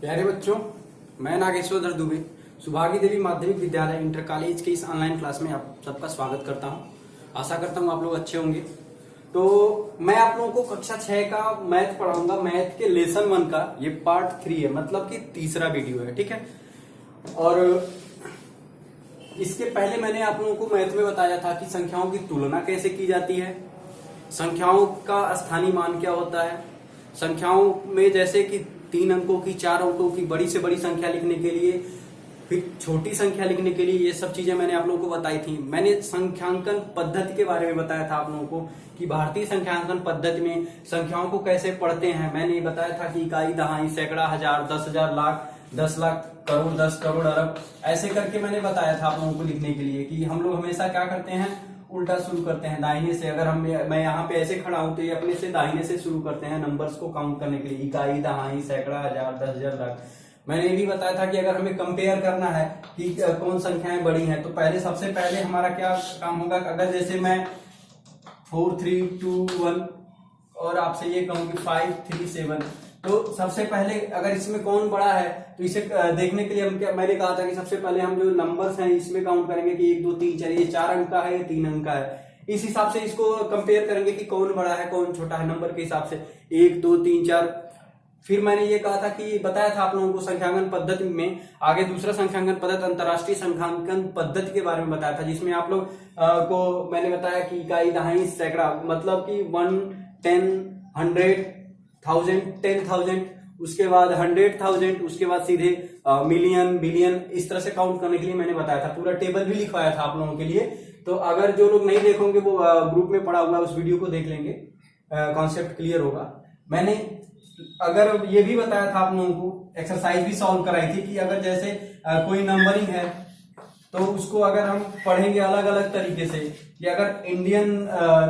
प्यारे बच्चों, मैं नागेश्वर दत्त दुबे सुभागी देवी माध्यमिक विद्यालय इंटर कॉलेज के इस ऑनलाइन क्लास में आप सबका स्वागत करता हूं। आशा करता हूं आप लोग अच्छे होंगे। तो मैं आप लोगों को कक्षा 6 का मैथ पढ़ाऊंगा। मैथ के लेसन 1 का ये पार्ट 3 है, मतलब कि तीसरा वीडियो है, ठीक है। और इसके पहले मैंने आप लोगों को मैथ में बताया था कि संख्याओं की तुलना कैसे की जाती है, संख्याओं का स्थानीय मान क्या होता है, संख्याओं में जैसे कि 3 अंकों की, 4 अंकों की बड़ी से बड़ी संख्या लिखने के लिए, फिर छोटी संख्या लिखने के लिए, ये सब चीजें मैंने आप लोगों को बताई थी। मैंने संख्यांकन पद्धति के बारे में बताया था आप लोगों को कि भारतीय संख्यांकन पद्धति में संख्याओं को कैसे पढ़ते हैं। मैंने ये बताया था कि इकाई, दहाई, सैकड़ा, हजार, 10,000, लाख, 10 लाख, करोड़, 10 करोड़, अरब, ऐसे करके मैंने बताया था आप लोगों को लिखने के लिए कि हम लोग हमेशा क्या करते हैं, उल्टा शुरू करते हैं दाहिने से। अगर मैं यहाँ पे ऐसे खड़ा हूं तो ये अपने से दाहिने से शुरू करते हैं नंबर्स को काउंट करने के लिए, इकाई, दहाई, सैकड़ा, हजार, 10,000, लाख। मैंने ये भी बताया था कि अगर हमें कंपेयर करना है कि कौन संख्याएं बड़ी हैं तो पहले सबसे पहले हमारा क्या काम होगा। अगर जैसे मैं 4, 3, 2, 1 और आपसे ये कहूं कि 5, 3, 7, तो सबसे पहले अगर इसमें कौन बड़ा है तो इसे देखने के लिए हम क्या, मैंने कहा था कि सबसे पहले हम जो नंबर्स हैं इसमें काउंट करेंगे कि 1, 2, 3, 4, ये 4 अंक का है, ये 3 अंक का है। इस हिसाब से इसको कंपेयर करेंगे कि कौन बड़ा है कौन छोटा है, नंबर के हिसाब से 1, 2, 3, 4। फिर मैंने ये कहा था कि बताया था आप लोगों को संख्यांकन पद्धति में आगे दूसरा संख्यांकन पद्धति अंतरराष्ट्रीय संख्यांकन पद्धति के बारे में बताया था, जिसमें आप लोग को मैंने बताया कि इकाई, दहाई, सैकड़ा, मतलब कि 1, 10, 100, 1000, 10,000, उसके बाद 100,000, उसके बाद सीधे मिलियन, बिलियन, इस तरह से काउंट करने के लिए मैंने बताया था। पूरा टेबल भी लिखवाया था आप लोगों के लिए। तो अगर जो लोग नहीं देखोगे वो ग्रुप में पड़ा हुआ है, उस वीडियो को देख लेंगे, कॉन्सेप्ट क्लियर होगा। मैंने अगर ये भी बताया था आप लोगों को, एक्सरसाइज भी सॉल्व कराई थी कि अगर जैसे कोई नंबरिंग है तो उसको अगर हम पढ़ेंगे अलग अलग तरीके से, कि अगर इंडियन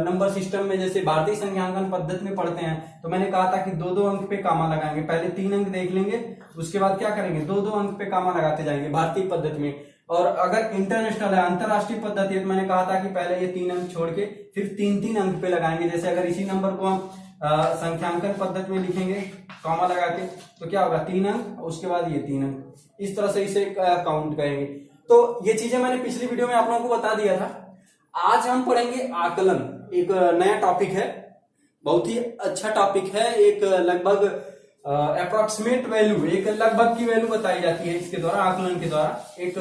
नंबर सिस्टम में जैसे भारतीय संख्यांकन पद्धति में पढ़ते हैं तो मैंने कहा था कि 2-2 अंक पे कामा लगाएंगे। पहले 3 अंक देख लेंगे, उसके बाद क्या करेंगे, 2-2 अंक पे कामा लगाते जाएंगे भारतीय पद्धति में। और अगर इंटरनेशनल है, अंतरराष्ट्रीय पद्धति है, तो मैंने कहा था कि पहले ये 3 अंक छोड़ के फिर 3-3 अंक पे लगाएंगे। जैसे अगर इसी नंबर को हम संख्यांकन पद्धति में लिखेंगे कॉमा लगा के तो क्या होगा, 3 अंक, उसके बाद ये 3 अंक, इस तरह से इसे काउंट करेंगे। तो ये चीजें मैंने पिछली वीडियो में आप लोगों को बता दिया था। आज हम पढ़ेंगे आकलन, एक नया टॉपिक है, बहुत ही अच्छा टॉपिक है। एक लगभग अप्रोक्सीमेट वैल्यू, एक लगभग की वैल्यू बताई जाती है इसके द्वारा, आकलन के द्वारा। एक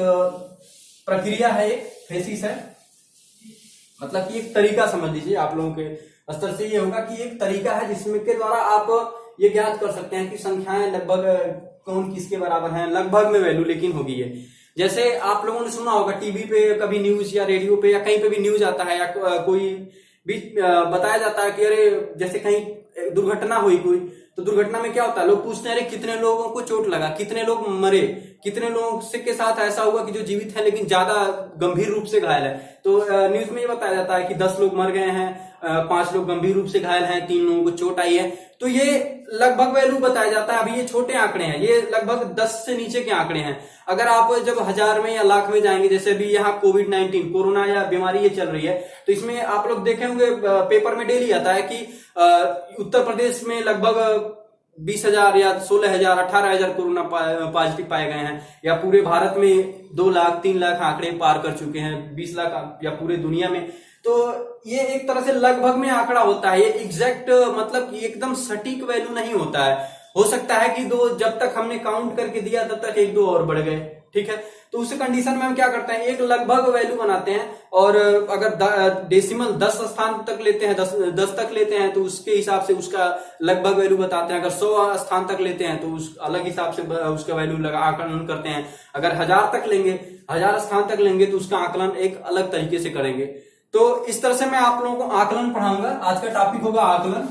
प्रक्रिया है, एक थेसिस है, मतलब कि एक तरीका समझ लीजिए। आप लोगों के स्तर से ये होगा कि एक तरीका है जिसमें के द्वारा आप ये ज्ञात कर सकते हैं कि संख्याएं लगभग कौन किसके बराबर हैं, लगभग में वैल्यू लेकिन होगी ये। जैसे आप लोगों ने सुना होगा टीवी पे कभी न्यूज या रेडियो पे या कहीं पे भी न्यूज आता है या कोई भी बताया जाता है कि अरे जैसे कहीं दुर्घटना हुई कोई, तो दुर्घटना में क्या होता है, लोग पूछते हैं अरे कितने लोगों को चोट लगा, कितने लोग मरे, कितने लोगों से के साथ ऐसा हुआ कि जो जीवित है लेकिन ज्यादा गंभीर रूप से घायल है। तो न्यूज में ये बताया जाता है कि 10 लोग मर गए हैं, 5 लोग गंभीर रूप से घायल हैं, 3 लोगों को चोट आई है। तो ये लगभग वैल्यू बताया जाता है। अभी ये छोटे आंकड़े हैं, ये लगभग 10 से नीचे के आंकड़े हैं। अगर आप जब हजार में या लाख में जाएंगे, जैसे अभी यहाँ कोविड-19 कोरोना या बीमारी ये चल रही है, तो इसमें आप लोग देखे होंगे पेपर में डेली आता है कि उत्तर प्रदेश में लगभग 20,000 या 16,000, 18,000 कोरोना पॉजिटिव पाए गए हैं, या पूरे भारत में 2 लाख 3 लाख आंकड़े पार कर चुके हैं, 20 लाख या पूरे दुनिया में। तो ये एक तरह से लगभग में आंकड़ा होता है, ये एग्जैक्ट मतलब कि एकदम सटीक वैल्यू नहीं होता है। हो सकता है कि जब तक हमने काउंट करके दिया तब तक 1-2 और बढ़ गए, ठीक है। तो उस कंडीशन में हम क्या करते हैं, एक लगभग वैल्यू बनाते हैं। और अगर डेसिमल 10 स्थान तक लेते हैं, 10 तक लेते हैं तो उसके हिसाब से उसका लगभग वैल्यू बताते हैं। अगर 100 स्थान तक लेते हैं तो उस अलग हिसाब से उसका वैल्यू आकलन करते हैं। अगर 1000 तक लेंगे, 1000 स्थान तक लेंगे तो उसका आकलन एक अलग तरीके से करेंगे। तो इस तरह से मैं आप लोगों को आकलन पढ़ाऊंगा। आज का टॉपिक होगा आकलन।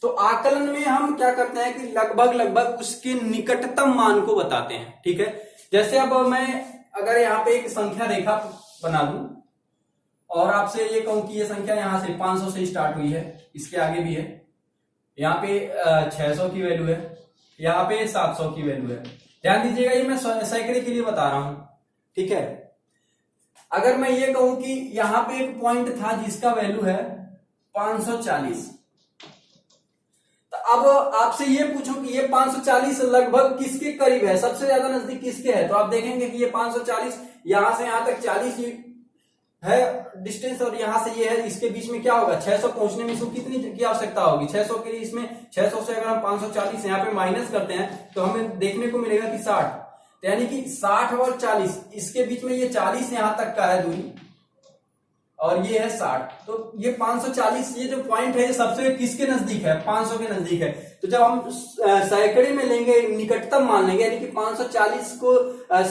तो आकलन में हम क्या करते हैं कि लगभग उसके निकटतम मान को बताते हैं, ठीक है। जैसे अब मैं अगर यहाँ पे एक संख्या रेखा बना दूं और आपसे ये कहूं कि ये संख्या यहां से 500 से स्टार्ट हुई है, इसके आगे भी है, यहाँ पे 600 की वैल्यू है, यहाँ पे 700 की वैल्यू है। ध्यान दीजिएगा, ये मैं सैकड़े के लिए बता रहा हूं, ठीक है। अगर मैं ये कहूं कि यहाँ पे एक पॉइंट था जिसका वैल्यू है 540। तो अब आपसे ये पूछो कि ये 540 लगभग किसके करीब है, सबसे ज्यादा नजदीक किसके है, तो आप देखेंगे कि ये 540 यहां से यहां तक 40 है डिस्टेंस, और यहां से ये है, इसके बीच में क्या होगा, 600 पहुंचने में इसको कितनी की आवश्यकता होगी, 600 के लिए इसमें 600 से अगर हम 540 यहाँ पे माइनस करते हैं तो हमें देखने को मिलेगा कि 60, तो यानी कि 60 और 40 इसके बीच में ये 40 यहां तक का है दूरी, और ये है 60, तो ये 540 ये जो पॉइंट है ये सबसे किसके नजदीक है, 500 के नजदीक है। तो जब हम सैकड़े में लेंगे, निकटतम मान लेंगे, यानी कि 540 को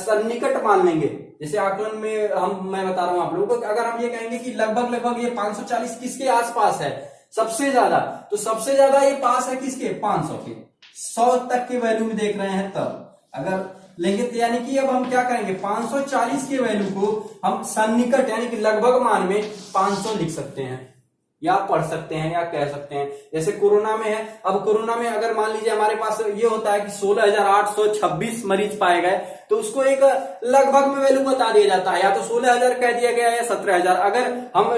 सन्निकट मान लेंगे, जैसे आकलन में मैं बता रहा हूं आप लोगों को, अगर हम ये कहेंगे कि लगभग लगभग ये 540 किसके आसपास है सबसे ज्यादा, तो सबसे ज्यादा ये पास है किसके, 500 के, 100 तक के वैल्यू में देख रहे हैं तब अगर लेंगे, तो यानी कि अब हम क्या करेंगे, 540 के वैल्यू को हम सन्निकट यानी कि लगभग मान में 500 लिख सकते हैं, या पढ़ सकते हैं, या कह सकते हैं। जैसे कोरोना में है, अब कोरोना में अगर मान लीजिए हमारे पास ये होता है कि 16,826 मरीज पाए गए, तो उसको एक लगभग में वैल्यू बता दिया जाता है, या तो 16,000 कह दिया गया है या 17,000। अगर हम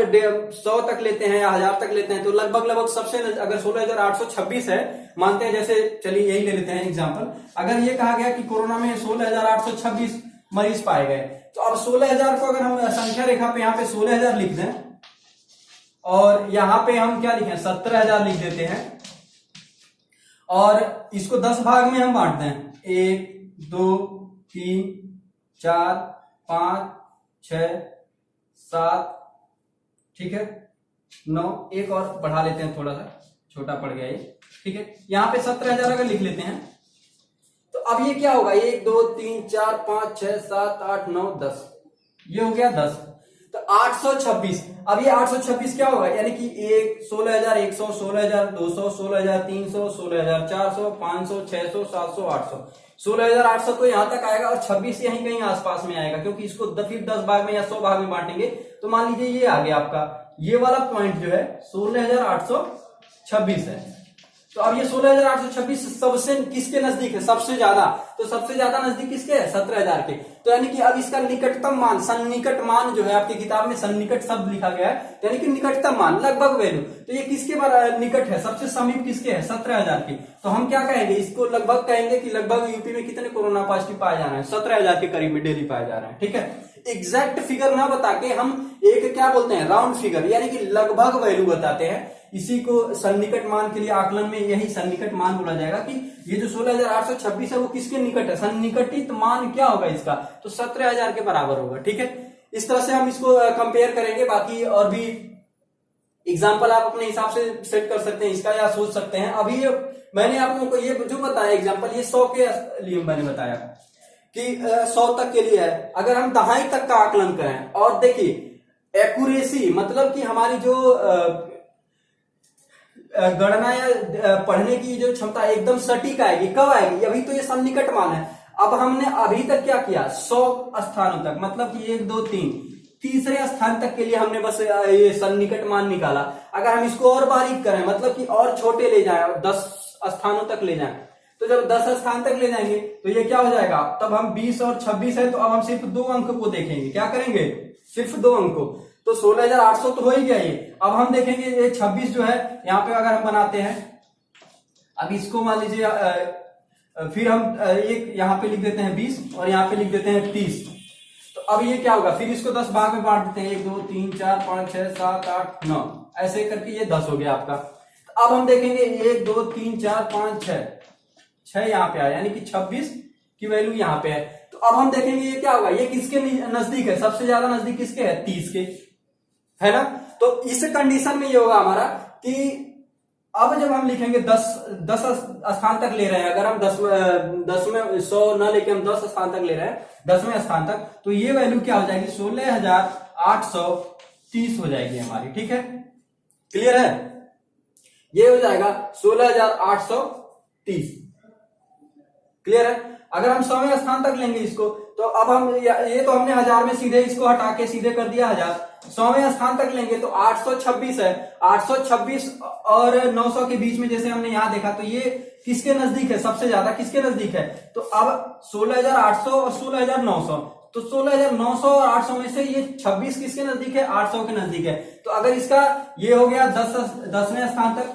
100 तक लेते हैं या 1000 तक लेते हैं तो लगभग लगभग सबसे अगर 16,826 है मानते हैं, जैसे चलिए यही ले लेते हैं एग्जाम्पल, अगर ये कहा गया कि कोरोना में 16,826 मरीज पाए गए, तो अब 16,000 को अगर हम संख्या रेखा पे यहाँ पे 16,000 लिख दें, और यहां पे हम क्या लिखें, 17,000 लिख देते हैं, और इसको 10 भाग में हम बांटते हैं, 1 2 3 4 5 6 7, ठीक है, 9, एक और बढ़ा लेते हैं, थोड़ा सा छोटा पड़ गया ये, ठीक है, यहां पे 17,000 अगर लिख लेते हैं, तो अब ये क्या होगा, 1 2 3 4 5 6 7 8 9 10, ये हो गया 10, तो 826, अब ये 826 क्या होगा, यानी कि 16,100 16,200 16,300 16,400 500 600 700 800 16,800 तो यहां तक आएगा, और 26 यहीं कहीं आसपास में आएगा, क्योंकि इसको फिर 10 भाग में या 100 भाग में बांटेंगे, तो मान लीजिए ये आ गया आपका, ये वाला पॉइंट जो है 16,826 है। तो अब ये 16,826 सबसे किसके नजदीक है, सबसे ज्यादा, तो सबसे ज्यादा नजदीक किसके है, 17,000 के, तो यानी कि अब इसका निकटतम मान, सन्निकट मान जो है आपकी किताब में सन्निकट शब्द लिखा गया है, यानी कि निकटतम मान, लगभग वैल्यू, तो ये किसके निकट है, सबसे समीप किसके है, 17,000 के, तो हम क्या कहेंगे, इसको लगभग कहेंगे कि लगभग यूपी में कितने कोरोना पॉजिटिव पाए जा रहे हैं, 17,000 के करीब में डेली पाए जा रहे हैं, ठीक है। एग्जैक्ट फिगर ना बता के हम एक क्या बोलते हैं, राउंड फिगर, यानी कि लगभग वैल्यू बताते हैं, इसी को सन्निकट मान के लिए आकलन में यही सन्निकट मान बोला जाएगा, कि ये जो 16,826 है वो किसके निकट है, सन्निकटित मान क्या होगा इसका, तो 17,000 के बराबर होगा, ठीक है। इस तरह से हम इसको कंपेयर करेंगे, बाकी और भी एग्जाम्पल आप अपने हिसाब से सेट कर सकते हैं इसका, या सोच सकते हैं। अभी मैंने आप लोगों को ये जो बताया एग्जाम्पल, ये 100 के लिए मैंने बताया कि 100 तक के लिए है, अगर हम दहाई तक का आकलन करें, और देखिए एक्यूरेसी मतलब कि हमारी जो गणना या पढ़ने की जो क्षमता एकदम सटीक आएगी, कब आएगी, अभी तो ये सन्निकट मान है, अब हमने अभी तक क्या किया, 100 स्थानों तक, मतलब कि 1 2 3 तीसरे स्थान तक के लिए हमने बस ये सन्निकट मान निकाला। अगर हम इसको और बारीक करें, मतलब कि और छोटे ले जाएं, 10 स्थानों तक ले जाएं, तो जब 10 स्थान तक ले जाएंगे तो ये क्या हो जाएगा, तब हम 20 और 26 है, तो अब हम सिर्फ 2 अंक को देखेंगे, क्या करेंगे, सिर्फ 2 अंक को, तो 16,800 तो हो ही गया ये। अब हम देखेंगे ये 26 जो है, यहाँ पे अगर हम बनाते हैं, अब इसको मान लीजिए फिर हम एक यहाँ पे लिख देते हैं 20 और यहाँ पे लिख देते हैं 30, तो अब ये क्या होगा, फिर इसको 10 भाग में बांट देते हैं, 1 2 3 4 5 6 7 8 9, ऐसे करके ये 10 हो गया आपका। तो अब हम देखेंगे 1 2 3 4 5 6 यहाँ पे आया, यानी कि 26 की वैल्यू यहाँ पे है। तो अब हम देखेंगे ये क्या होगा, ये किसके नजदीक है, सबसे ज्यादा नजदीक किसके है, 30 के, है ना। तो इस कंडीशन में ये होगा हमारा कि अब जब हम लिखेंगे 10 स्थान तक ले रहे हैं, अगर हम 10 में 100 न लेके हम 10 स्थान तक ले रहे हैं, 10वें स्थान तक, तो ये वैल्यू क्या हो जाएगी, 16,830 हो जाएगी हमारी, ठीक है, क्लियर है, ये हो जाएगा 16,830, क्लियर है। अगर हम 100वें स्थान तक लेंगे इसको, तो अब हम ये तो हमने 1000 में सीधे इसको हटा के सीधे कर दिया 1000, 100वें स्थान तक लेंगे तो 826 है, 826 और 900 के बीच में जैसे हमने यहां देखा, तो ये किसके नजदीक है, सबसे ज्यादा किसके नजदीक है, तो अब 16,800 और 16,900, तो 16,900 और 800 में से ये 26 किसके नजदीक है? 800 के नजदीक है। तो अगर इसका ये हो गया 10वें स्थान तक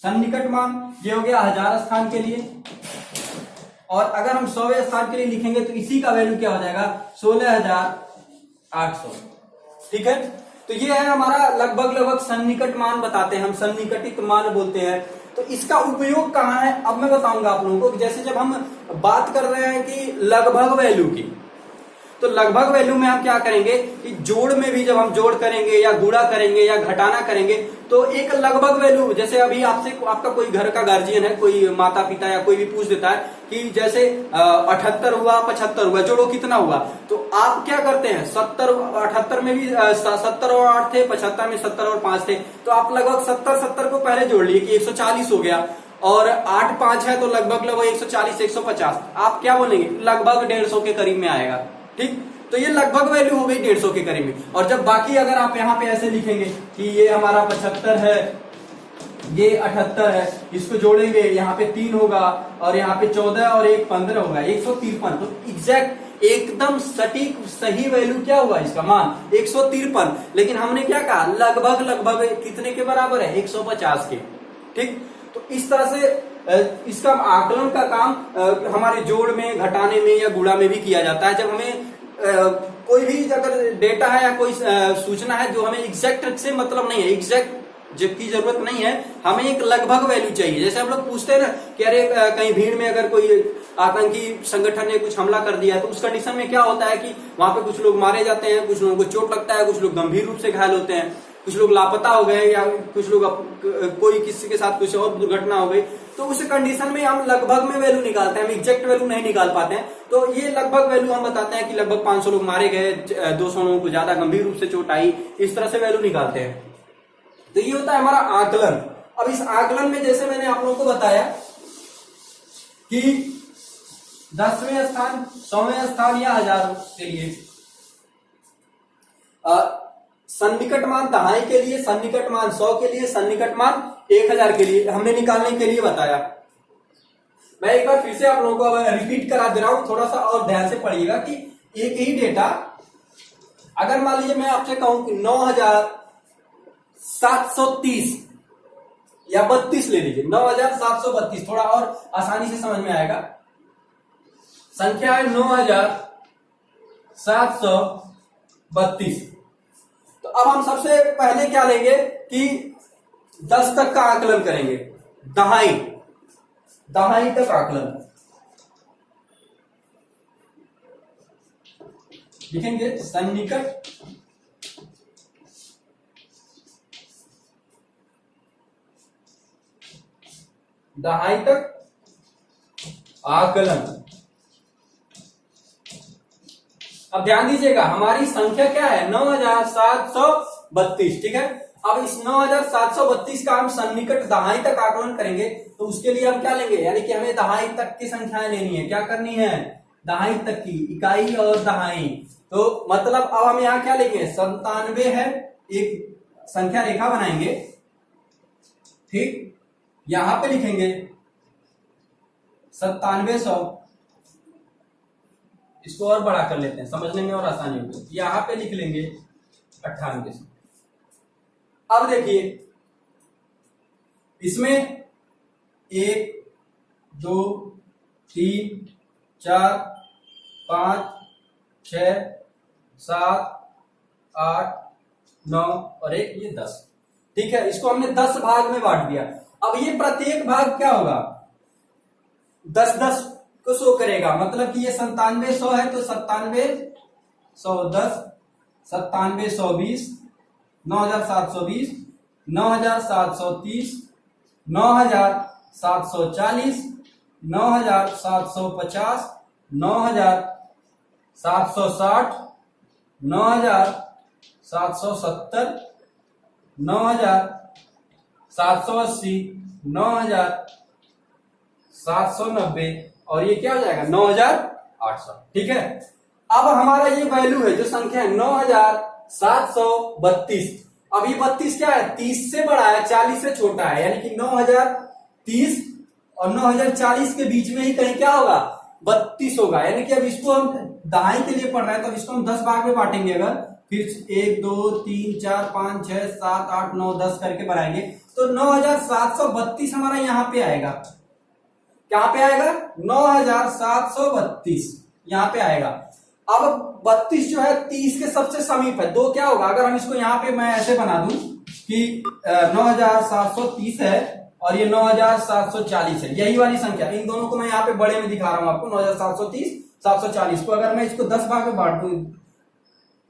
सन्निकट मान, ये हो गया 1000 स्थान के लिए, और अगर हम 100वें स्थान के लिए लिखेंगे तो इसी का वैल्यू क्या हो जाएगा? 16,800। ठीक है, तो ये है हमारा लगभग सन्निकट मान बताते हैं हम, सन्निकटित मान बोलते हैं। तो इसका उपयोग कहाँ है अब मैं बताऊंगा आप लोगों को। जैसे जब हम बात कर रहे हैं कि लगभग वैल्यू की, तो लगभग वैल्यू में हम क्या करेंगे कि जोड़ में भी जब हम जोड़ करेंगे या गुणा करेंगे या घटाना करेंगे तो एक लगभग वैल्यू, जैसे अभी आपसे आपका कोई घर का गार्जियन है, कोई माता पिता या कोई भी पूछ देता है कि जैसे 78 हुआ 75 हुआ, जोड़ो कितना हुआ, तो आप क्या करते हैं 78 में भी 70 और 8 थे, 75 में 70 और 5 थे, तो आप लगभग 70 को पहले जोड़ लिए कि 140 हो गया, और 8 5 है तो लगभग 140 150, आप क्या बोलेंगे? लगभग 150 के करीब में आएगा। ठीक, तो ये लगभग वैल्यू हो गई 150 के करीब में। और जब बाकी अगर आप यहाँ पे ऐसे लिखेंगे कि ये हमारा 75 है, ये 78 है, इसको जोड़ेंगे, यहाँ पे 3 होगा और यहाँ पे 14 और 1 15 होगा, 153। तो एग्जैक्ट एकदम सटीक सही वैल्यू क्या हुआ इसका मान? 153। लेकिन हमने क्या कहा? लगभग कितने के बराबर है? 150 के। ठीक, तो इस तरह से इसका आकलन का काम हमारे जोड़ में, घटाने में या गुणा में भी किया जाता है। जब हमें कोई भी अगर डेटा है या कोई सूचना है जो हमें एग्जैक्ट से मतलब नहीं है, एग्जैक्ट जबकि जरूरत नहीं है, हमें एक लगभग वैल्यू चाहिए। जैसे हम लोग पूछते हैं ना कि अरे कहीं भीड़ में अगर कोई आतंकी संगठन ने कुछ हमला कर दिया है, तो उस कंडीशन में क्या होता है कि वहां पे कुछ लोग मारे जाते हैं, कुछ लोगों को चोट लगता है, कुछ लोग गंभीर रूप से घायल होते हैं, कुछ लोग लापता हो गए, या कुछ लोग कोई किसी के साथ कुछ और दुर्घटना हो गई, तो उस कंडीशन में हम लगभग में वैल्यू निकालते हैं, हम एग्जैक्ट वैल्यू नहीं निकाल पाते हैं। तो ये लगभग वैल्यू हम बताते हैं कि लगभग 500 लोग मारे गए, 200 लोगों को ज्यादा गंभीर रूप से चोट आई, इस तरह से वैल्यू निकालते हैं। तो ये होता है हमारा आकलन। अब इस आकलन में जैसे मैंने आप लोगों को बताया कि 10वें स्थान, 100वें स्थान या 1000 के लिए सन्निकट मान दहाई के लिए, सन्निकट मान 100 के लिए, सन्निकट मान 1000 के लिए हमने निकालने के लिए बताया। मैं एक बार फिर से आप लोगों को रिपीट करा दे रहा हूं, थोड़ा सा और ध्यान से पढ़िएगा कि एक ही डेटा अगर मान लीजिए मैं आपसे कहूं कि 9730 या 32 ले लीजिए, 9732, थोड़ा और आसानी से समझ में आएगा। संख्या है 9732। तो अब हम सबसे पहले क्या लेंगे कि 10 तक का आकलन करेंगे, दहाई तक आकलन लिखेंगे। सन्निकट दहाई तक आकलन। अब ध्यान दीजिएगा हमारी संख्या क्या है? 9732। ठीक है, अब इस 9732 का हम सन्निकट दहाई तक आकलन करेंगे, तो उसके लिए हम क्या लेंगे? यानी कि हमें दहाई तक की संख्याएं लेनी है। क्या करनी है? दहाई तक की, इकाई और दहाई। तो मतलब अब हम यहां क्या लेंगे? 97 है, एक संख्या रेखा बनाएंगे, ठीक, यहां पे लिखेंगे 9700, इसको और बड़ा कर लेते हैं समझने में और आसानी होगी, यहां पे लिख लेंगे 9800। अब देखिए इसमें 1 2 3 4 5 6 7 8 9 और 1 ये 10। ठीक है, इसको हमने 10 भाग में बांट दिया। अब ये प्रत्येक भाग क्या होगा? 10-10 को शो करेगा, मतलब कि ये 9700 है तो 9710, 9720, 9720, 9730, 9740, 9750, 9760, 9770, 9780, 9790 और ये क्या हो जाएगा? 9800। ठीक है, अब हमारा ये वैल्यू है जो संख्या है 9732। अब ये 32 क्या है? 30 से बड़ा है, 40 से छोटा है, यानी कि 9030 और 9040 के बीच में ही कहीं क्या होगा? 32 होगा। यानी कि अब इसको हम दहाई के लिए पढ़ रहे हैं, तो अब इसको हम 10 भाग में बांटेंगे। अगर फिर 1 2 3 4 5 6 7 8 9 10 करके बनाएंगे तो 9732 हमारा यहाँ पे आएगा। क्या पे आएगा? 9732 यहाँ पे आएगा। अब 32 जो है 30 के सबसे समीप है, तो क्या होगा अगर हम इसको यहाँ पे मैं ऐसे बना दूं कि 9730 है और ये 9740 है, यही वाली संख्या। इन दोनों को मैं यहाँ पे बड़े में दिखा रहा हूं आपको, 9730 740 को अगर मैं इसको 10 भाग में बांट दूं,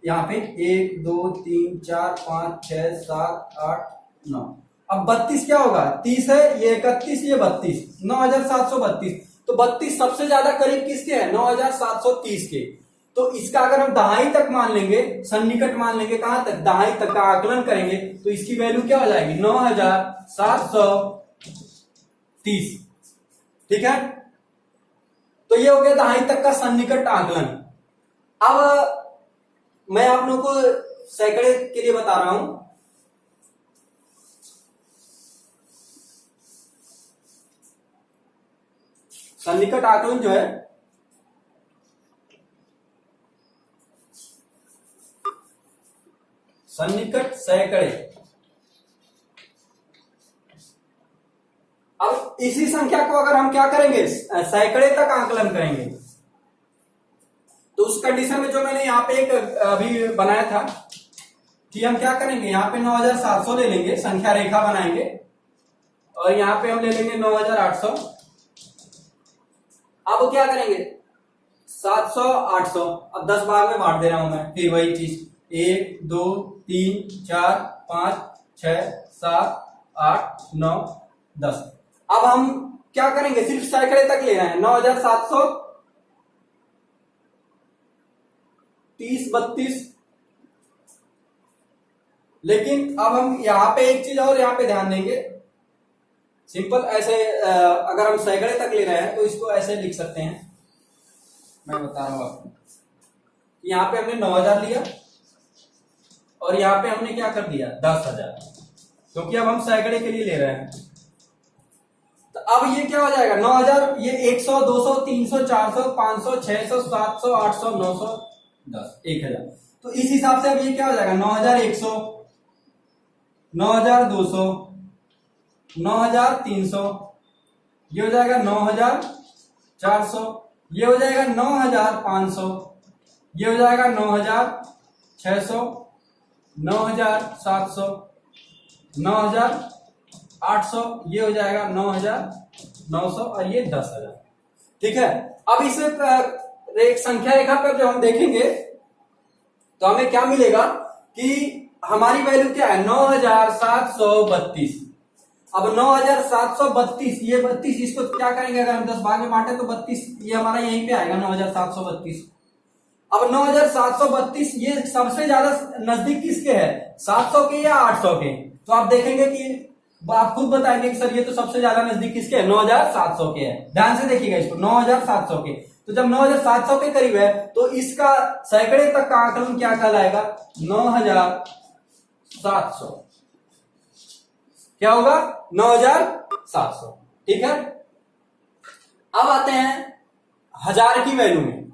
यहाँ पे 1 2 3 4 5 6 7 8 9, अब 32 क्या होगा? 30 है, ये 31, ये 32, 9732। तो 32 सबसे ज्यादा करीब किसके है? 9730 के। तो इसका अगर हम दहाई तक मान लेंगे, सन्निकट मान लेंगे, कहां तक? दहाई तक का आकलन करेंगे तो इसकी वैल्यू क्या हो जाएगी? 9730। ठीक है, तो ये हो गया दहाई तक का सन्निकट आकलन। अब मैं आप लोगों को सैकड़े के लिए बता रहा हूं। सन्निकट आकलन जो है सन्निकट सैकड़े। अब इसी संख्या को अगर हम क्या करेंगे? सैकड़े तक आकलन करेंगे, तो उस कंडीशन में जो मैंने यहाँ पे एक अभी बनाया था कि हम क्या करेंगे, यहाँ पे 9700 ले लेंगे, संख्या रेखा बनाएंगे, और यहाँ पे हम ले लेंगे 9800। अब क्या करेंगे? 700 800, अब 10 भाग में बांट दे रहा हूं मैं, फिर वही चीज 1 2 3 4 5 6 7 8 9 10। अब हम क्या करेंगे? सिर्फ सैकड़े तक ले रहे हैं, 9730 32। लेकिन अब हम यहां पे एक चीज और यहाँ पे ध्यान देंगे, सिंपल ऐसे अगर हम सैकड़े तक ले रहे हैं तो इसको ऐसे लिख सकते हैं। मैं बता रहा हूं आपको, यहाँ पे हमने 9000 लिया और यहाँ पे हमने क्या कर दिया? 10000, क्योंकि अब हम सैकड़े के लिए ले रहे हैं। तो अब ये क्या हो जाएगा? 9000, ये 100 200 300 400 500 600 700 800 900 10 1000। तो इस हिसाब से अब ये क्या हो जाएगा? 9100 9200 9300, ये हो जाएगा 9400, ये हो जाएगा 9500, ये हो जाएगा 9600 9700 9800, ये हो जाएगा 9900 और ये 10000। ठीक है, अब इस एक संख्या रेखा पर जब हम देखेंगे तो हमें क्या मिलेगा कि हमारी वैल्यू क्या है? 9732। अब 9732, ये 32, इसको क्या करेंगे? अगर हम 10 भाग में बांटे तो 32 ये हमारा यहीं पे आएगा, 9732। अब 9732 ये सबसे ज्यादा नजदीक किसके है? 700 के या 800 के? तो आप देखेंगे कि आप खुद बताएंगे कि सर ये तो सबसे ज्यादा नजदीक किसके है? 9700 के है। ध्यान से देखिएगा इसको, 9700 के। तो जब 9700 के करीब है तो इसका सैकड़े तक का आकलन क्या कहलाएगा? 9700। क्या होगा? 9700। ठीक है, अब आते हैं हजार की वैल्यू में,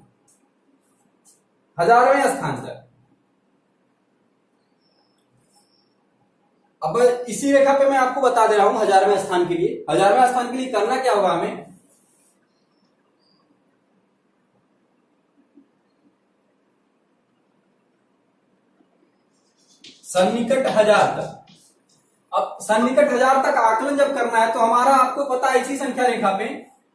हजारवें स्थान तक। अब इसी रेखा पे मैं आपको बता दे रहा हूं हजारवें स्थान के लिए। हजारवें स्थान के लिए करना क्या होगा हमें? सन्निकट 1000 तक। अब सन्निकट 1000 तक आकलन जब करना है तो हमारा आपको पता है इसी संख्या रेखा पे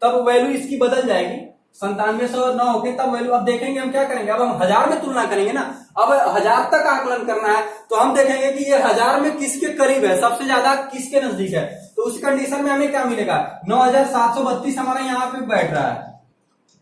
तब वैल्यू इसकी बदल जाएगी, 9709 होके तब वैल्यू। अब देखेंगे हम क्या करेंगे, अब हम 1000 में तुलना करेंगे ना। अब 1000 तक आकलन करना है तो हम देखेंगे कि ये 1000 में किसके करीब है, सबसे ज्यादा किसके नजदीक है। तो उस कंडीशन में हमें क्या मिलेगा? 9732 हमारा यहाँ पे बैठ रहा है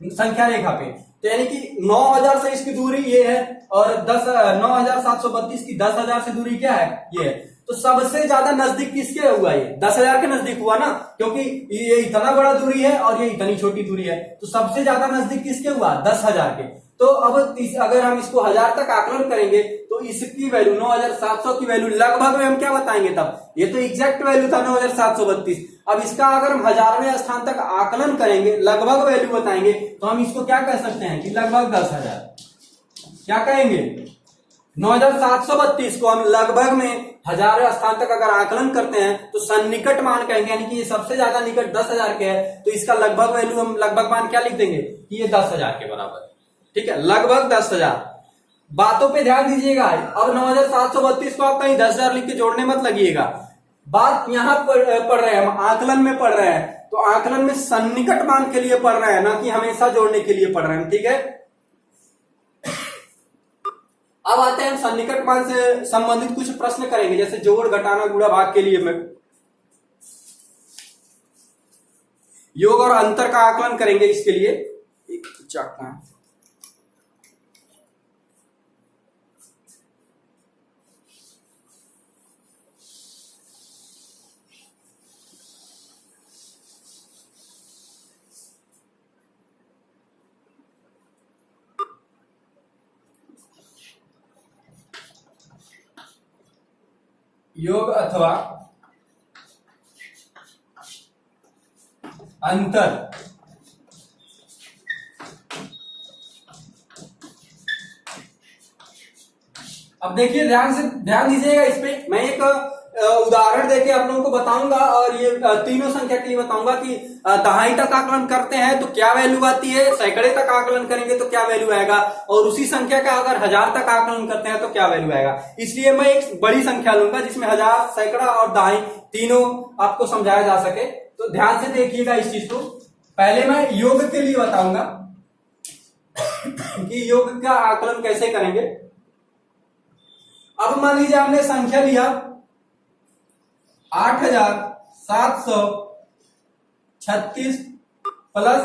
संख्या रेखा पे। तो यानी कि 9000 से इसकी दूरी ये है और 9732 की 10000 से दूरी क्या है? ये है। तो सबसे ज्यादा नजदीक किसके हुआ? ये 10000 के नजदीक हुआ ना, क्योंकि ये इतना बड़ा दूरी है और ये इतनी छोटी दूरी है। तो सबसे ज्यादा नजदीक किसके हुआ? 10000 के। तो अब अगर हम इसको 1000 तक आकलन करेंगे तो इसकी वैल्यू 9700 की वैल्यू लगभग में हम क्या बताएंगे तब, ये तो एग्जैक्ट वैल्यू था 9732। अब इसका अगर हम 1000वें स्थान तक आकलन करेंगे, लगभग वैल्यू बताएंगे, तो हम इसको क्या कह सकते हैं कि लगभग 10,000। क्या कहेंगे, 9732 को हम लगभग में 1000वें स्थान तक अगर आकलन करते हैं तो सन्निकट मान कहेंगे, यानी कि ये सबसे ज्यादा निकट 10,000 के है, तो इसका लगभग वैल्यू हम लगभग मान क्या लिख देंगे कि ये 10,000 के बराबर। ठीक है, लगभग 10,000। बातों पे ध्यान दीजिएगा। अब 9732 को आप कहीं 10,000 लिख के जोड़ने मत लगिएगा। बात यहां पढ़ रहे हैं, हम आकलन में पढ़ रहे हैं, तो आकलन में सन्निकट मान के लिए पढ़ रहे हैं, ना कि हमेशा जोड़ने के लिए पढ़ रहे हैं। ठीक है, अब आते हैं हम सन्निकट मान से संबंधित कुछ प्रश्न करेंगे, जैसे जोड़, घटाना, गुणा, भाग के लिए मैं योग और अंतर का आकलन करेंगे। इसके लिए एक चाकू है, योग अथवा अंतर। अब देखिए ध्यान दीजिएगा इस पे। मैं एक उदाहरण देके आप लोगों को बताऊंगा और ये तीनों संख्या के लिए बताऊंगा कि दहाई तक आकलन करते हैं तो क्या वैल्यू आती है, सैकड़े तक आकलन करेंगे तो क्या वैल्यू आएगा, और उसी संख्या का अगर 1000 तक आकलन करते हैं तो क्या वैल्यू आएगा। इसलिए मैं एक बड़ी संख्या लूंगा जिसमें 1000, सैकड़ा और दहाई तीनों आपको समझाया जा सके। तो ध्यान से देखिएगा इस चीज को। पहले मैं योग के लिए बताऊंगा कि योग का आकलन कैसे करेंगे। अब मान लीजिए हमने संख्या लिया 8736 प्लस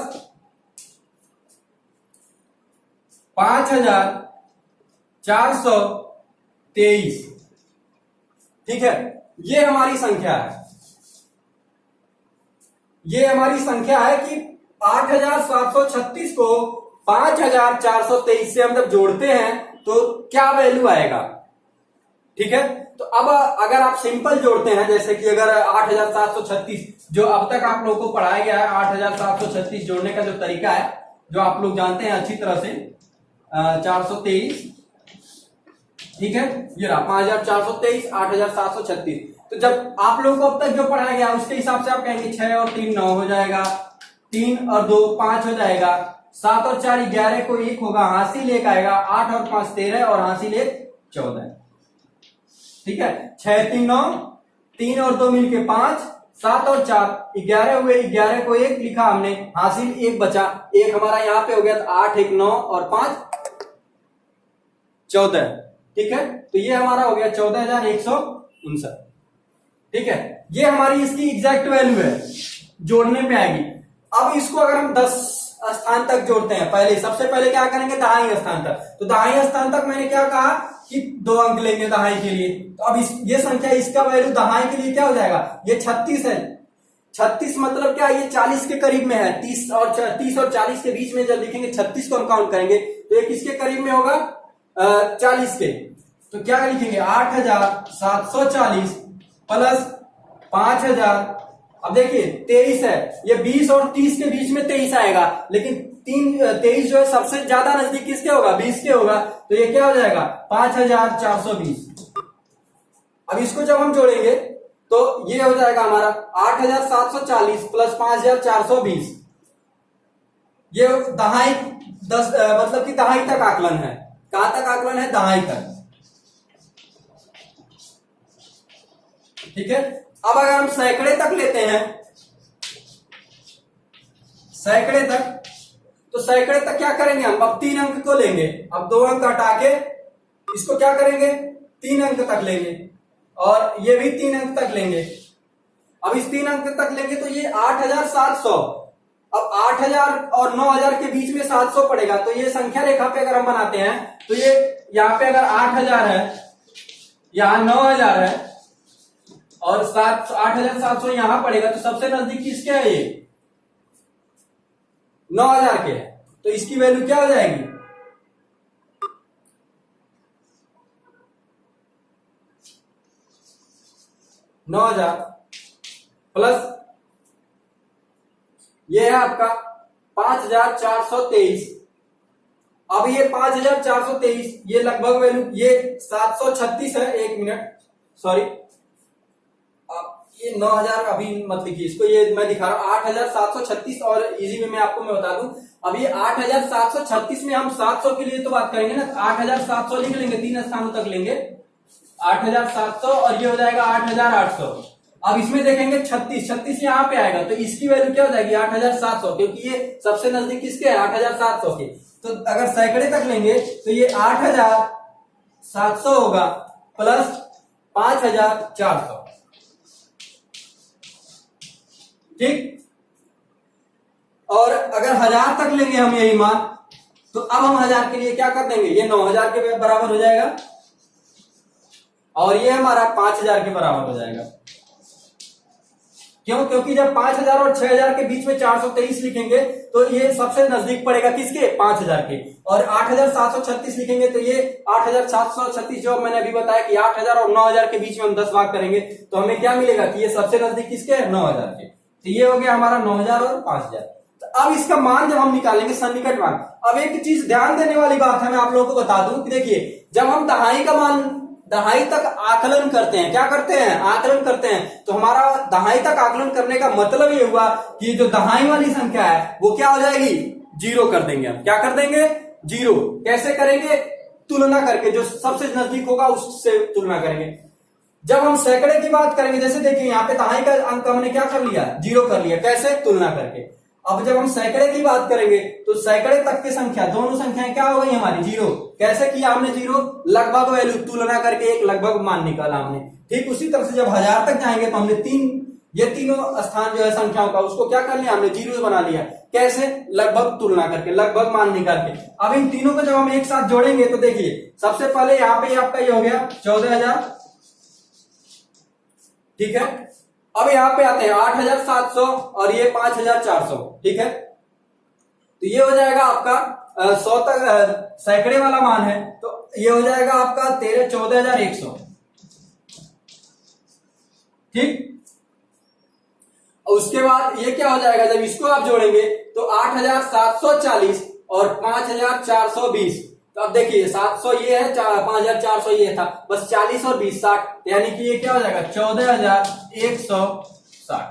5423। ठीक है, ये हमारी संख्या है। ये हमारी संख्या है कि 8736 को 5423 से हम जब जोड़ते हैं तो क्या वैल्यू आएगा। ठीक है, तो अब अगर आप सिंपल जोड़ते हैं, जैसे कि अगर 8736 जो अब तक आप लोगों को पढ़ाया गया है, 8736 जोड़ने का जो तरीका है जो आप लोग जानते हैं अच्छी तरह से, 423। ठीक है, ये रहा 5423, 8736। तो जब आप लोगों को अब तक जो पढ़ाया गया उसके हिसाब से आप कहेंगे 6 और 3 9 हो जाएगा, 3 और 2 5 हो जाएगा, 7 और 4 11 को 1 होगा, हासिल 1 आएगा, 8 और 5 13 और हासिल 1 14। ठीक है, 6 3 9, 3 और 2 मिलके 5, 7 और 4 11 हुए, 11 को 1 लिखा हमने, हासिल 1 बचा, 1 हमारा यहाँ पे हो गया, 8 1 9 और 5 14। ठीक है, तो ये हमारा हो गया 14,159। ठीक है, ये हमारी इसकी एग्जैक्ट वैल्यू है, जोड़ने पे आएगी। अब इसको अगर हम 10 स्थान तक जोड़ते हैं, पहले सबसे पहले क्या करेंगे, दहाई स्थान तक। तो दहाई स्थान तक मैंने क्या कहा कि 2 अंक लेंगे दहाई के लिए। तो अब ये संख्या, इसका वैल्यू दहाई के लिए क्या हो जाएगा, ये 36 है। 36 मतलब क्या, ये 40 के करीब में है। 30 और 40 के बीच में जब लिखेंगे 36 को हम काउंट करेंगे तो ये किसके करीब में होगा, 40 के। तो क्या लिखेंगे, 8740 प्लस 5000। अब देखिए 23 है, ये 20 और 30 के बीच में 23 आएगा, लेकिन 23 जो है सबसे ज्यादा नजदीक किसके होगा, 20 के होगा। तो ये क्या हो जाएगा, 5420। अब इसको जब हम जोड़ेंगे तो ये हो जाएगा हमारा 8740 प्लस 5420। ये दहाई 10 मतलब कि दहाई तक आकलन है। कहां तक आकलन है, दहाई तक। ठीक है, अब अगर हम सैकड़े तक लेते हैं, सैकड़े तक, तो सैकड़े तक क्या करेंगे हम, अब 3 अंक को लेंगे। अब 2 अंक हटा के इसको क्या करेंगे, 3 अंक तक लेंगे, और ये भी 3 अंक तक लेंगे। अब इस 3 अंक तक लेंगे तो ये 8700। अब 8000 और 9000 के बीच में 700 पड़ेगा। तो ये संख्या रेखा पे अगर हम बनाते हैं तो ये यहाँ पे अगर 8000 है, यहाँ 9000 है और 8700 यहां पड़ेगा, तो सबसे नजदीक किसके है, ये 9000 के है। तो इसकी वैल्यू क्या हो जाएगी, 9000 प्लस ये है आपका 5423। अब ये 5423 ये लगभग वैल्यू ये 736 है, 1 मिनट सॉरी, अब ये 9000 अभी मत लिखिए इसको, ये मैं दिखा रहा हूं 8736 और इजी में मैं आपको मैं बता दूं। अब ये 8736 में हम 700 के लिए तो बात करेंगे ना, 8700 लिख लेंगे, 3 स्थानों तक लेंगे 8700 और ये हो जाएगा 8800। अब इसमें देखेंगे 36 यहाँ पे आएगा तो इसकी वैल्यू क्या हो जाएगी 8700, क्योंकि ये सबसे नजदीक किसके है 8700 के। तो अगर सैकड़े तक लेंगे तो ये 8700 होगा प्लस 5400, ठीक। और अगर 1000 तक लेंगे हम यही मान, तो अब हम 1000 के लिए क्या कर देंगे, ये 9000 के बराबर हो जाएगा और ये हमारा 5000 के बराबर हो जाएगा। क्यों? क्योंकि जब 5000 और 6000 के बीच में 423 लिखेंगे तो ये सबसे नजदीक पड़ेगा किसके 5000 के, और 8736 लिखेंगे तो ये 8736 जो मैंने अभी बताया कि 8000 और 9000 के बीच में हम 10 भाग करेंगे तो हमें क्या मिलेगा कि ये सबसे नजदीक किसके है 9000 के। तो ये हो गया हमारा 9000 और 5000। तो अब इसका मान जब हम निकालेंगे सन्निकट मान, अब एक चीज ध्यान देने वाली बात है, मैं आप लोगों को बता दूं कि देखिए जब हम दहाई का मान दहाई तक आकलन करते हैं, क्या करते हैं आकलन करते हैं, तो हमारा दहाई तक आकलन करने का मतलब ये हुआ कि जो दहाई वाली संख्या है वो क्या हो जाएगी 0 कर देंगे। हम क्या कर देंगे 0। कैसे करेंगे, तुलना करके, जो सबसे नजदीक होगा उससे तुलना करेंगे। जब हम सैकड़े की बात करेंगे, जैसे देखिए यहाँ पे दहाई का अंक हमने क्या कर लिया 0 कर लिया, कैसे तुलना करके। अब जब हम सैकड़े की बात करेंगे तो सैकड़े तक की संख्या, दोनों संख्याएं क्या हो गई हमारी 0। कैसे किया हमने 0, लगभग वैल्यू तुलना करके एक लगभग मान निकाला हमने। ठीक उसी तरह से जब 1000 तक जाएंगे तो हमने ये तीनों स्थान जो है संख्याओं का उसको क्या कर लिया हमने 0 बना लिया। कैसे, लगभग तुलना करके, लगभग मान निकाल के। अब इन तीनों को जब हम एक साथ जोड़ेंगे तो देखिए सबसे पहले यहाँ पे आपका ये हो गया 14000, ठीक है। अब यहाँ पे आते हैं 8700 और ये 5400, ठीक है। तो ये हो जाएगा आपका 100 तक सैकड़े वाला मान है तो ये हो जाएगा आपका 14100, ठीक। और उसके बाद ये क्या हो जाएगा, जब इसको आप जोड़ेंगे तो 8740 और 5420। तो अब देखिए 700 ये है, 5400 ये था, बस 40 और 20 60, यानी कि ये क्या हो जाएगा 14160।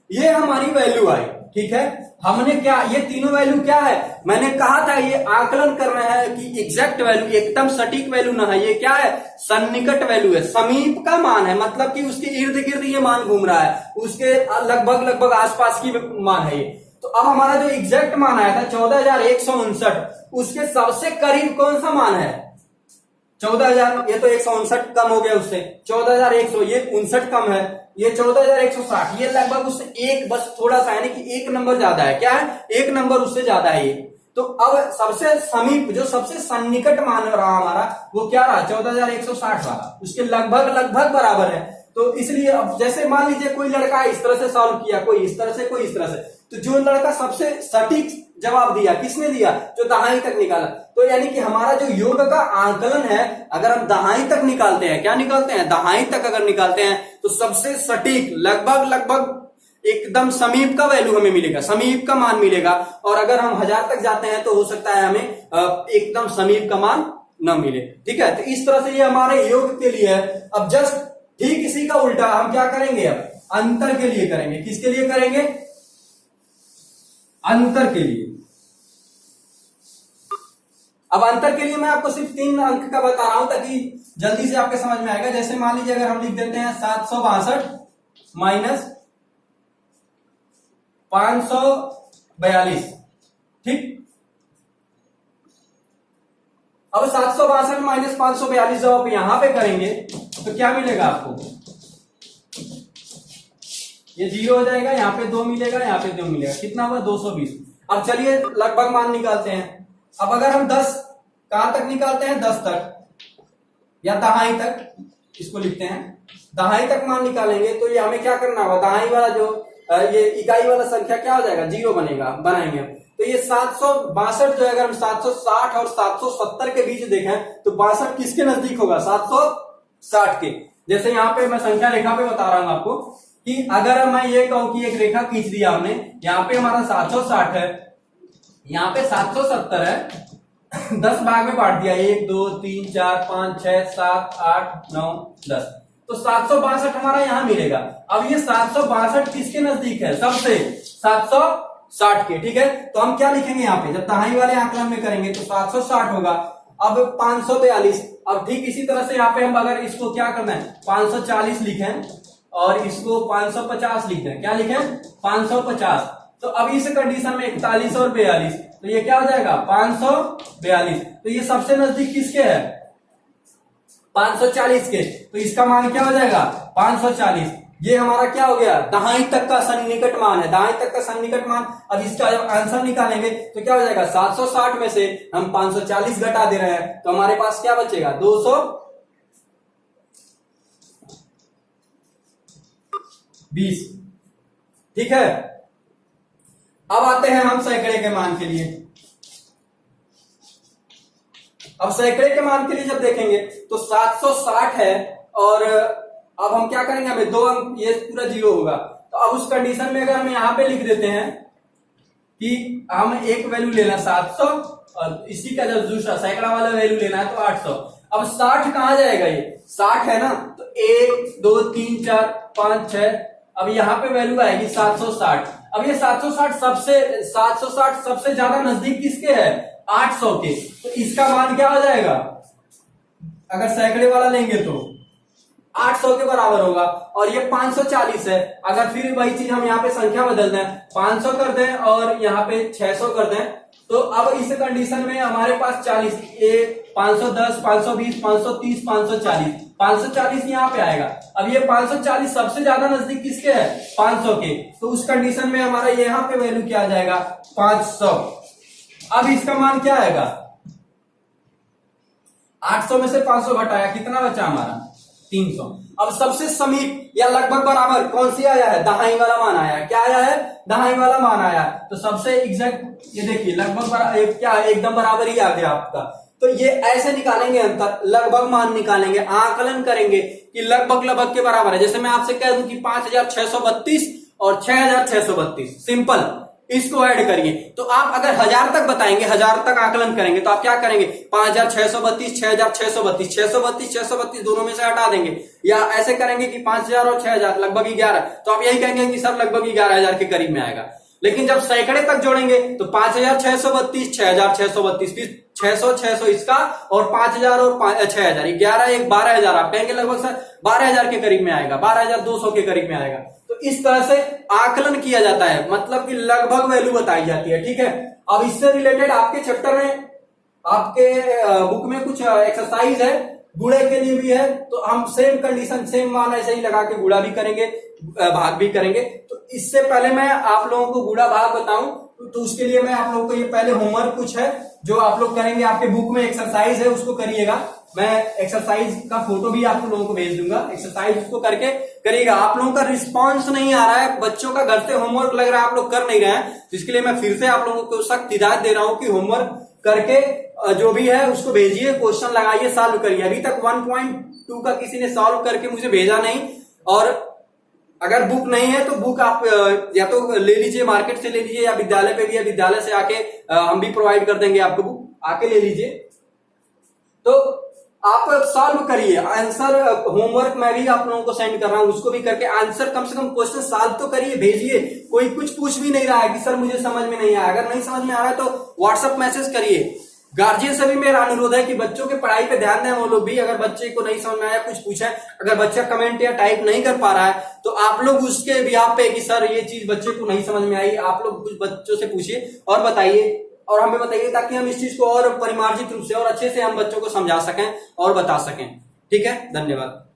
ये हमारी वैल्यू आई, ठीक है। हमने क्या, ये तीनों वैल्यू क्या है, मैंने कहा था ये आकलन करना है कि एग्जैक्ट वैल्यू, एकदम सटीक वैल्यू ना है, ये क्या है सन्निकट वैल्यू है, समीप का मान है, मतलब कि उसके इर्द गिर्द ये मान घूम रहा है, उसके लगभग आसपास की मान है ये। तो अब हमारा जो एग्जैक्ट मान आया था 14159, उसके सबसे करीब कौन सा मान है 14000, ये तो 159 कम हो गया उससे, 14100 ये 59 कम है, ये 14160 ये लगभग उससे एक बस थोड़ा सा, यानी कि एक नंबर ज्यादा है, क्या है एक नंबर उससे ज्यादा है ये। तो अब सबसे समीप जो सबसे सन्निकट मान रहा हमारा वो क्या रहा 14160 वाला, उसके लगभग बराबर है। तो इसलिए अब जैसे मान लीजिए कोई लड़का इस तरह से सॉल्व किया, कोई इस तरह से, कोई इस तरह से, तो जो लड़का सबसे सटीक जवाब दिया किसने दिया, जो दहाई तक निकाला। तो यानी कि हमारा जो योग का आंकलन है, अगर हम दहाई तक निकालते हैं, क्या निकालते हैं दहाई तक अगर निकालते हैं तो सबसे सटीक लगभग एकदम समीप का वैल्यू हमें मिलेगा, समीप का मान मिलेगा। और अगर हम 1000 तक जाते हैं तो हो सकता है हमें एकदम समीप का मान न मिले, ठीक है। तो इस तरह से ये हमारे योग के लिए है। अब जस्ट ठीक इसी का उल्टा हम क्या करेंगे, अब अंतर के लिए करेंगे। किसके लिए करेंगे, अंतर के लिए। अब अंतर के लिए मैं आपको सिर्फ 3 अंक का बता रहा हूं ताकि जल्दी से आपके समझ में आएगा। जैसे मान लीजिए अगर हम लिख देते हैं 762 माइनस 542, ठीक। अब 762 माइनस 542 जब आप यहां पे करेंगे तो क्या मिलेगा आपको, ये 0 हो जाएगा, यहाँ पे 2 मिलेगा, यहाँ पे 2 मिलेगा, कितना हुआ 220। अब चलिए लगभग मान निकालते हैं। अब अगर हम 10 कहां तक निकालते हैं 10 तक या दहाई तक, इसको लिखते हैं दहाई तक मान निकालेंगे तो ये हमें क्या करना होगा, दहाई वाला जो ये इकाई वाला संख्या क्या हो जाएगा 0 बनेगा, बनाएंगे। तो ये 762 जो है, अगर हम 760 और 770 के बीच देखें तो 62 किसके नजदीक होगा 760 के। जैसे यहाँ पे मैं संख्या रेखा पे बता रहा हूं आपको कि अगर मैं ये कहूं कि एक रेखा खींच दिया हमने, यहाँ पे हमारा 760 है, यहाँ पे 770 है, 10 भाग में बांट दिया, 1 2 3 4 5 6 7 8 9 10, तो 762 हमारा यहाँ मिलेगा। अब ये 762 किसके नजदीक है? सबसे 760 के, ठीक है। तो हम क्या लिखेंगे यहाँ पे, जब दहाई वाले आंकलन में करेंगे तो 760 होगा। अब 542, अब ठीक इसी तरह से यहाँ पे हम अगर इसको क्या करना है, 540 लिखें और इसको 550 लिख दें, क्या लिखें 550। तो अब इस कंडीशन में 41 और 42, तो ये क्या हो जाएगा 542। तो ये सबसे नजदीक किसके है? 540 के, तो इसका मान क्या हो जाएगा 540। ये हमारा क्या हो गया, दहाई तक का सन्निकट मान है, दहाई तक का सन्निकट मान। अब इसका जब आंसर निकालेंगे तो क्या हो जाएगा, 760 में से हम 540 घटा दे रहे हैं, तो हमारे पास क्या बचेगा 220, ठीक है। अब आते हैं हम सैकड़े के मान के लिए। अब सैकड़े के मान के लिए जब देखेंगे तो 760 है, और अब हम क्या करेंगे, हमें 2 अंक, ये पूरा 0 होगा। तो अब उस कंडीशन में अगर हम यहां पे लिख देते हैं कि हम एक वैल्यू लेना 700 और इसी का जब दूसरा सैकड़ा वाला वैल्यू लेना है तो 800। अब 60 कहां जाएगा, ये 60 है ना, तो 1 2 3 4 5 6, अब यहां पे वैल्यू आएगी 760। अब ये 760 सबसे ज्यादा नजदीक किसके है, 800 के, तो इसका मान क्या हो जाएगा, अगर सैकड़े वाला लेंगे तो 800 के बराबर होगा। और ये 540 है, अगर फिर वही चीज हम यहाँ पे संख्या बदल दें, 500 कर दें और यहाँ पे 600 कर दें, तो अब इस कंडीशन में हमारे पास 40, 510 520 530 540, 540 यहाँ पे आएगा। अब ये 540 सबसे ज्यादा नजदीक किसके है, 500 के, तो उस कंडीशन में हमारा यहाँ पे वैल्यू क्या आ जाएगा 500। अब इसका मान क्या आएगा, 800 में से 500 घटाया, कितना बचा हमारा 300। अब सबसे समीप या लगभग बराबर कौन सी आया है, दहाई वाला मान आया है। क्या आया है, दहाई वाला मान आया। तो सबसे एग्जैक्ट ये देखिए लगभग क्या एकदम बराबर ही आ गया आपका। तो ये ऐसे निकालेंगे अंतर, लगभग मान निकालेंगे, आकलन करेंगे कि लगभग लगभग के बराबर है। जैसे मैं आपसे कह दूं कि 5632 और 6632, सिंपल, इसको ऐड करिए। तो आप अगर 1000 तक बताएंगे, 1000 तक आकलन करेंगे, तो आप क्या करेंगे, 5632 6632 632 632 दोनों में से हटा देंगे, या ऐसे करेंगे कि 5000 और 6000 लगभग 11, तो आप यही कहेंगे कि सब लगभग 11000 के करीब में आएगा। लेकिन जब सैकड़े तक जोड़ेंगे तो 5632 6632, फिर 600 600 इसका, और 5000 और 6000, 11 1 12000, आप कहेंगे लगभग सर 12000 के करीब में आएगा, 12200 के करीब में आएगा। तो इस तरह से आकलन किया जाता है, मतलब कि लगभग वैल्यू बताई जाती है, ठीक है। अब इससे रिलेटेड आपके चैप्टर में, आपके बुक में कुछ एक्सरसाइज है, गुणे के लिए भी है, तो हम सेम कंडीशन, सेम मान ऐसे ही लगा के गुणा भी करेंगे, भाग भी करेंगे। तो इससे पहले मैं आप लोगों को गुणा भाग बताऊं, तो उसके लिए मैं आप लोगों को ये पहले होमवर्क कुछ है जो आप लोग करेंगे, आपके बुक में एक्सरसाइज है उसको करिएगा। मैं एक्सरसाइज का फोटो भी आप लोगों को भेज दूंगा, एक्सरसाइज उसको करके करिएगा। आप लोगों का रिस्पांस नहीं आ रहा है, बच्चों का घर से होमवर्क लग रहा है, आप लोग कर नहीं रहे हैं, तो इसके लिए मैं फिर से आप लोगों को सख्त हिदायत दे रहा हूं कि होमवर्क करके जो भी है उसको भेजिए, क्वेश्चन लगाइए, सॉल्व करिए। अभी तक 1.2 का किसी ने सॉल्व करके मुझे भेजा नहीं, और अगर बुक नहीं है तो बुक आप या तो ले लीजिए, मार्केट से ले लीजिए, या विद्यालय पे भी है, विद्यालय से आके हम भी प्रोवाइड कर देंगे आपको बुक, आके ले लीजिए। तो आप सॉल्व करिए, आंसर होमवर्क मैं भी आप लोगों को सेंड कर रहा हूं, उसको भी करके आंसर कम से कम क्वेश्चन सॉल्व तो करिए, भेजिए। कोई कुछ पूछ भी नहीं रहा है कि सर मुझे समझ में नहीं आया, अगर नहीं समझ में आ रहा है तो व्हाट्सएप मैसेज करिए। गार्जियन से भी मेरा अनुरोध है कि बच्चों के पढ़ाई पे ध्यान दें, वो लोग भी, अगर बच्चे को नहीं समझ में आया कुछ पूछे, अगर बच्चा कमेंट या टाइप नहीं कर पा रहा है तो आप लोग उसके बिहाफ पे कि सर ये चीज बच्चे को नहीं समझ में आई, आप लोग कुछ बच्चों से पूछिए और बताइए, और हमें बताइए, ताकि हम इस चीज को और परिमार्जित रूप से और अच्छे से हम बच्चों को समझा सकें और बता सकें। ठीक है, धन्यवाद।